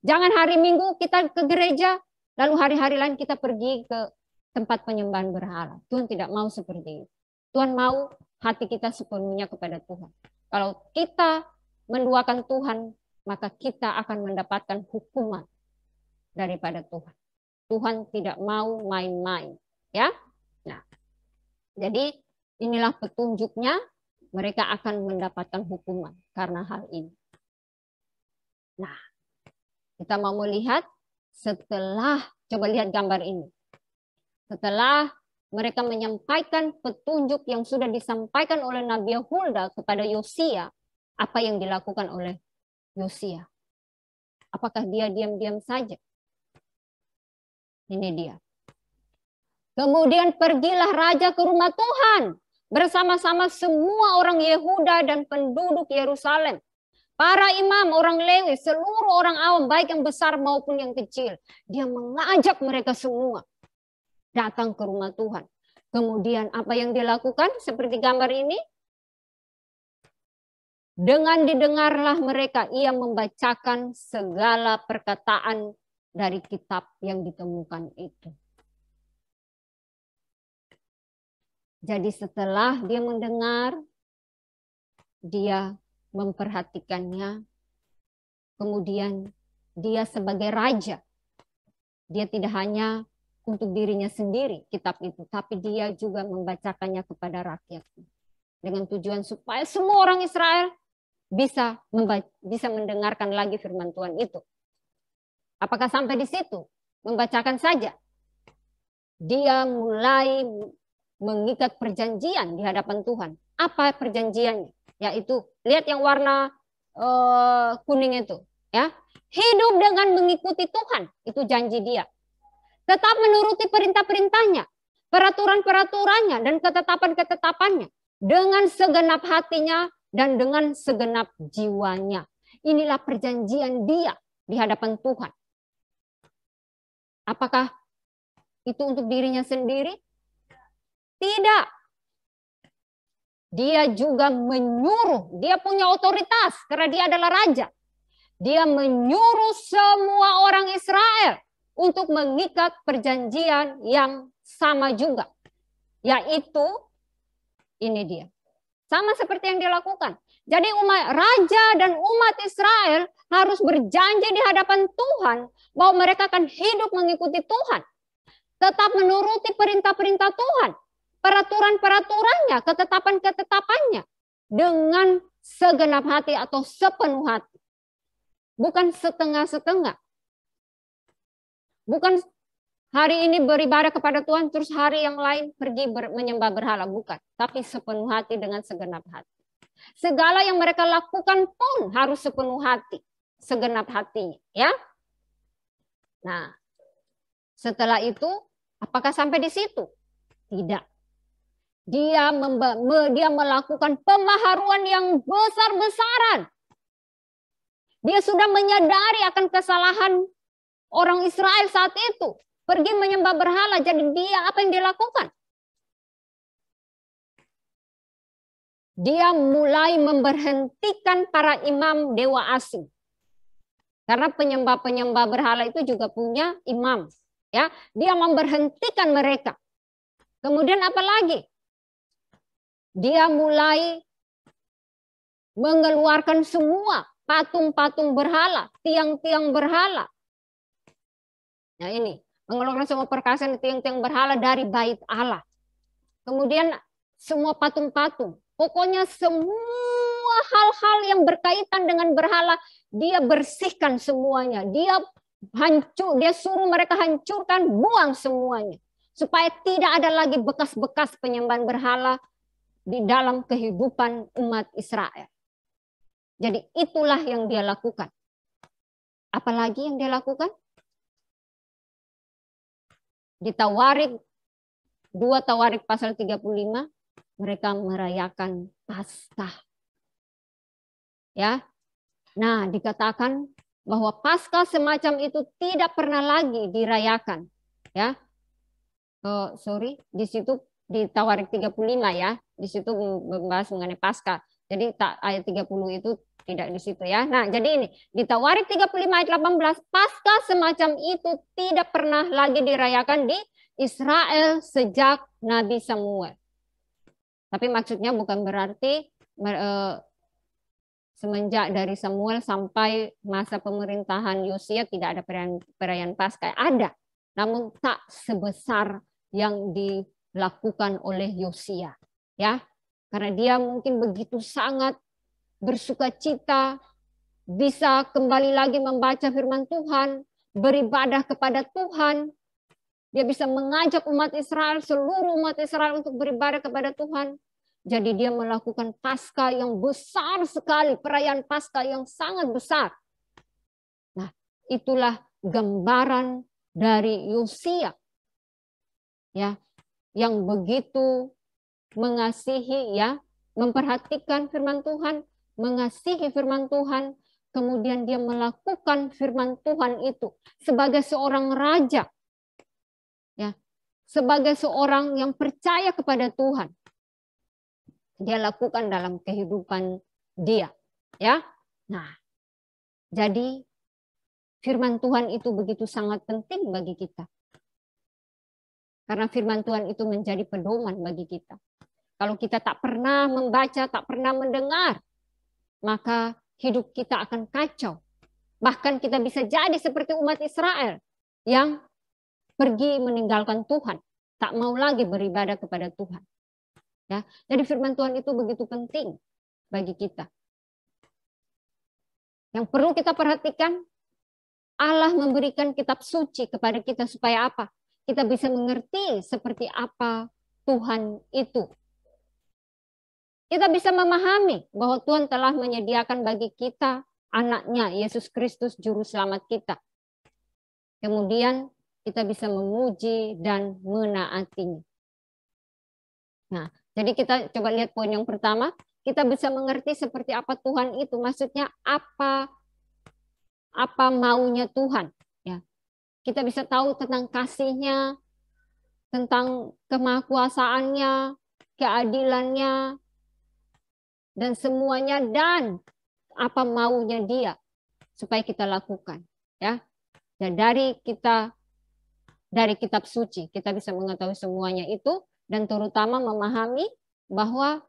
[SPEAKER 4] Jangan hari Minggu kita ke gereja, lalu hari-hari lain kita pergi ke tempat penyembahan berhala. Tuhan tidak mau seperti itu. Tuhan mau hati kita sepenuhnya kepada Tuhan. Kalau kita menduakan Tuhan, maka kita akan mendapatkan hukuman daripada Tuhan. Tuhan tidak mau main-main, ya. Nah, jadi inilah petunjuknya, mereka akan mendapatkan hukuman karena hal ini. Nah, kita mau melihat setelah, coba lihat gambar ini. Setelah mereka menyampaikan petunjuk yang sudah disampaikan oleh Nabiah Hulda kepada Yosia, apa yang dilakukan oleh Yosia? Apakah dia diam-diam saja? Ini dia. Kemudian pergilah raja ke rumah Tuhan bersama-sama semua orang Yehuda dan penduduk Yerusalem, para imam, orang Lewi, seluruh orang awam, baik yang besar maupun yang kecil. Dia mengajak mereka semua datang ke rumah Tuhan. Kemudian apa yang dia lakukan seperti gambar ini? Dengan didengarlah mereka, ia membacakan segala perkataan dari kitab yang ditemukan itu. Jadi setelah dia mendengar, dia memperhatikannya, kemudian dia sebagai raja, dia tidak hanya untuk dirinya sendiri kitab itu, tapi dia juga membacakannya kepada rakyatnya. Dengan tujuan supaya semua orang Israel bisa mendengarkan lagi firman Tuhan itu. Apakah sampai di situ? Membacakan saja. Dia mulai mengikat perjanjian di hadapan Tuhan. Apa perjanjiannya? Yaitu, lihat yang warna kuning itu. Ya, hidup dengan mengikuti Tuhan. Itu janji dia. Tetap menuruti perintah-perintahnya, peraturan-peraturannya, dan ketetapan-ketetapannya. Dengan segenap hatinya dan dengan segenap jiwanya. Inilah perjanjian dia di hadapan Tuhan. Apakah itu untuk dirinya sendiri? Tidak. Dia juga menyuruh, dia punya otoritas karena dia adalah raja. Dia menyuruh semua orang Israel untuk mengikat perjanjian yang sama juga. Yaitu, ini dia. Sama seperti yang dia lakukan. Jadi raja dan umat Israel harus berjanji di hadapan Tuhan bahwa mereka akan hidup mengikuti Tuhan. Tetap menuruti perintah-perintah Tuhan. Peraturan-peraturannya, ketetapan-ketetapannya. Dengan segenap hati atau sepenuh hati. Bukan setengah-setengah. Bukan hari ini beribadah kepada Tuhan, terus hari yang lain pergi menyembah berhala. Bukan. Tapi sepenuh hati dengan segenap hati. Segala yang mereka lakukan pun harus sepenuh hati. Segenap hatinya. Ya. Nah, setelah itu, apakah sampai di situ? Tidak. Dia melakukan pemaharuan yang besar-besaran. Dia sudah menyadari akan kesalahan orang Israel saat itu. Pergi menyembah berhala. Jadi dia, apa yang dia lakukan? Dia mulai memberhentikan para imam dewa asing. Karena penyembah-penyembah berhala itu juga punya imam. Ya, dia memberhentikan mereka. Kemudian apa lagi? Dia mulai mengeluarkan semua patung-patung berhala, tiang-tiang berhala. Nah ini, mengeluarkan semua perkasan tiang-tiang berhala dari bait Allah. Kemudian semua patung-patung. Pokoknya semua hal-hal yang berkaitan dengan berhala, dia bersihkan semuanya. Dia suruh mereka hancurkan, buang semuanya. Supaya tidak ada lagi bekas-bekas penyembahan berhala di dalam kehidupan umat Israel. Jadi itulah yang dia lakukan. Apalagi yang dia lakukan? Di Tawarik, 2 Tawarik pasal 35, mereka merayakan Paskah. Ya. Nah, dikatakan bahwa Paskah semacam itu tidak pernah lagi dirayakan. Ya. Di situ di Tawarik 35 ya. Di situ membahas mengenai Paskah. Jadi ayat 30 itu tidak di situ ya. Nah, jadi ini di Tawarik 35 ayat 18, Paskah semacam itu tidak pernah lagi dirayakan di Israel sejak Nabi Samuel. Tapi maksudnya bukan berarti semenjak dari Samuel sampai masa pemerintahan Yosia tidak ada perayaan Paskah. Ada, namun tak sebesar yang dilakukan oleh Yosia. Ya, karena dia mungkin begitu sangat bersuka cita, bisa kembali lagi membaca firman Tuhan, beribadah kepada Tuhan. Dia bisa mengajak umat Israel, seluruh umat Israel untuk beribadah kepada Tuhan. Jadi dia melakukan Paskah yang besar sekali, perayaan Paskah yang sangat besar. Nah, itulah gambaran dari Yosia. Ya, yang begitu mengasihi ya, memperhatikan firman Tuhan, mengasihi firman Tuhan, kemudian dia melakukan firman Tuhan itu sebagai seorang raja. Ya, sebagai seorang yang percaya kepada Tuhan. Dia lakukan dalam kehidupan dia, ya. Nah, jadi firman Tuhan itu begitu sangat penting bagi kita. Karena firman Tuhan itu menjadi pedoman bagi kita. Kalau kita tak pernah membaca, tak pernah mendengar, maka hidup kita akan kacau. Bahkan kita bisa jadi seperti umat Israel yang pergi meninggalkan Tuhan, tak mau lagi beribadah kepada Tuhan. Ya, jadi firman Tuhan itu begitu penting bagi kita. Yang perlu kita perhatikan, Allah memberikan kitab suci kepada kita supaya apa? Kita bisa mengerti seperti apa Tuhan itu. Kita bisa memahami bahwa Tuhan telah menyediakan bagi kita anaknya, Yesus Kristus, Juru Selamat kita. Kemudian kita bisa memuji dan menaatinya. Nah, jadi kita coba lihat poin yang pertama. Kita bisa mengerti seperti apa Tuhan itu. Maksudnya apa maunya Tuhan. Ya. Kita bisa tahu tentang kasih-Nya, tentang kemahakuasaannya, keadilannya, dan semuanya, dan apa maunya dia supaya kita lakukan, ya. Dan dari kitab suci kita bisa mengetahui semuanya itu, dan terutama memahami bahwa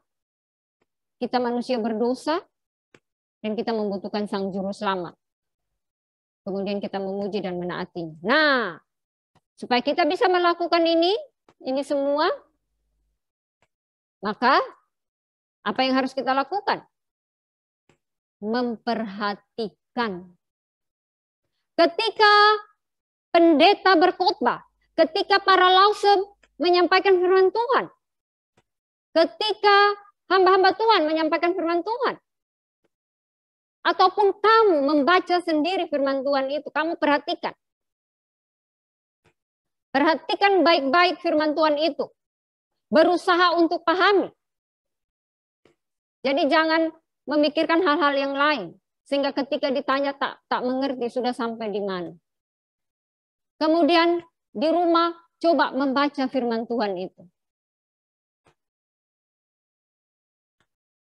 [SPEAKER 4] kita manusia berdosa dan kita membutuhkan Sang Juru Selamat. Kemudian kita memuji dan menaatinya. Nah, supaya kita bisa melakukan ini semua, maka apa yang harus kita lakukan? Memperhatikan. Ketika pendeta berkhotbah, ketika para lause menyampaikan firman Tuhan, ketika hamba-hamba Tuhan menyampaikan firman Tuhan, ataupun kamu membaca sendiri firman Tuhan itu, kamu perhatikan. Perhatikan baik-baik firman Tuhan itu. Berusaha untuk pahami. Jadi jangan memikirkan hal-hal yang lain. Sehingga ketika ditanya tak mengerti sudah sampai di mana. Kemudian di rumah coba membaca firman Tuhan itu.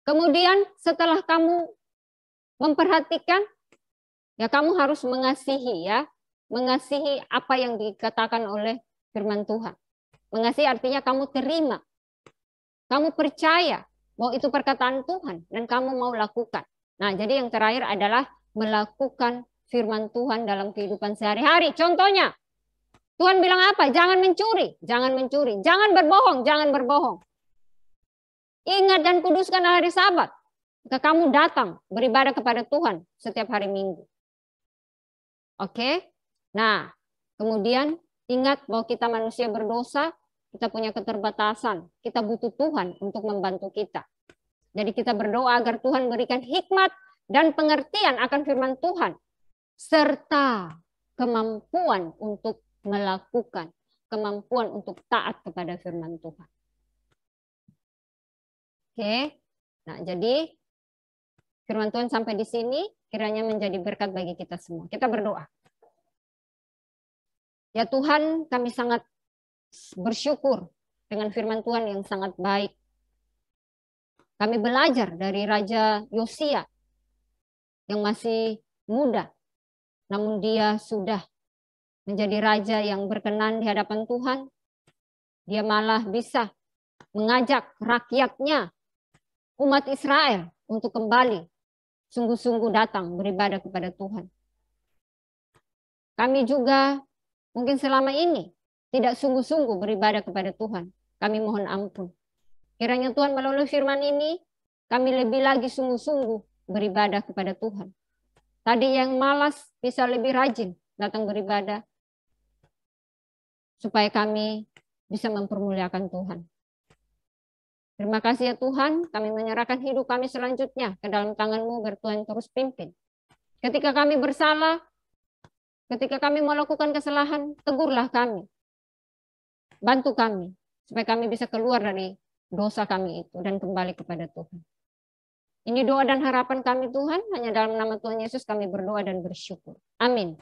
[SPEAKER 4] Kemudian setelah kamu memperhatikan, ya kamu harus mengasihi, ya. Mengasihi apa yang dikatakan oleh firman Tuhan. Mengasihi artinya kamu terima. Kamu percaya bahwa itu perkataan Tuhan dan kamu mau lakukan. Nah, jadi yang terakhir adalah melakukan firman Tuhan dalam kehidupan sehari-hari. Contohnya, Tuhan bilang apa? Jangan mencuri, jangan mencuri, jangan berbohong, jangan berbohong. Ingat dan kuduskan hari Sabat. Jika kamu datang beribadah kepada Tuhan setiap hari Minggu. Oke? Nah, kemudian ingat bahwa kita manusia berdosa, kita punya keterbatasan, kita butuh Tuhan untuk membantu kita. Jadi kita berdoa agar Tuhan berikan hikmat dan pengertian akan firman Tuhan, serta kemampuan untuk melakukan, kemampuan untuk taat kepada firman Tuhan. Oke, nah jadi firman Tuhan sampai di sini kiranya menjadi berkat bagi kita semua. Kita berdoa. Ya Tuhan, kami sangat bersyukur dengan firman Tuhan yang sangat baik. Kami belajar dari Raja Yosia yang masih muda, namun dia sudah menjadi raja yang berkenan di hadapan Tuhan. Dia malah bisa mengajak rakyatnya, umat Israel, untuk kembali sungguh-sungguh datang beribadah kepada Tuhan. Kami juga mungkin selama ini tidak sungguh-sungguh beribadah kepada Tuhan. Kami mohon ampun. Kiranya Tuhan melalui firman ini, kami lebih lagi sungguh-sungguh beribadah kepada Tuhan. Tadi yang malas bisa lebih rajin datang beribadah, supaya kami bisa mempermuliakan Tuhan. Terima kasih ya Tuhan, kami menyerahkan hidup kami selanjutnya ke dalam tangan-Mu, biar Tuhan terus pimpin. Ketika kami bersalah, ketika kami melakukan kesalahan, tegurlah kami. Bantu kami, supaya kami bisa keluar dari dosa kami itu dan kembali kepada Tuhan. Ini doa dan harapan kami Tuhan, hanya dalam nama Tuhan Yesus kami berdoa dan bersyukur. Amin.